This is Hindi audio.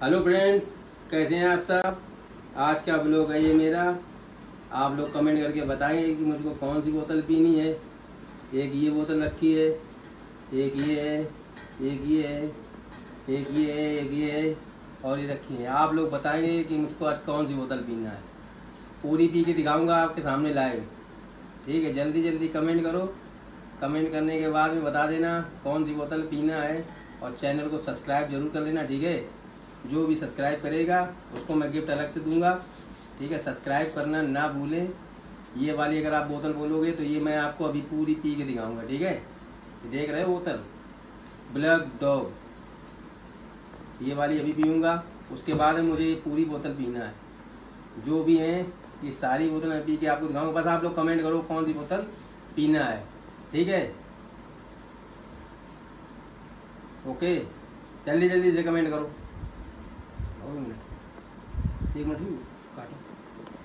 हेलो फ्रेंड्स, कैसे हैं आप सब। आज का ब्लॉग है ये मेरा। आप लोग कमेंट करके बताएंगे कि मुझको कौन सी बोतल पीनी है। एक ये बोतल रखी है, एक ये है, एक ये है, एक ये है, एक ये है और ये रखी है। आप लोग बताएंगे कि मुझको आज कौन सी बोतल पीना है। पूरी पी के दिखाऊंगा आपके सामने लाइव। ठीक है, जल्दी जल्दी कमेंट करो। कमेंट करने के बाद में बता देना कौन सी बोतल पीना है और चैनल को सब्सक्राइब जरूर कर लेना। ठीक है, जो भी सब्सक्राइब करेगा उसको मैं गिफ्ट अलग से दूंगा। ठीक है, सब्सक्राइब करना ना भूलें। ये वाली अगर आप बोतल बोलोगे तो ये मैं आपको अभी पूरी पी के दिखाऊंगा। ठीक है, देख रहे हो बोतल ब्लैक डॉग, ये वाली अभी पीऊंगा। उसके बाद में मुझे ये पूरी बोतल पीना है। जो भी है ये सारी बोतल मैं पी के आपको दिखाऊंगा। बस आप लोग कमेंट करो कौन सी बोतल पीना है। ठीक है, ओके, जल्दी जल्दी से कमेंट करो। एक मिनट काटो।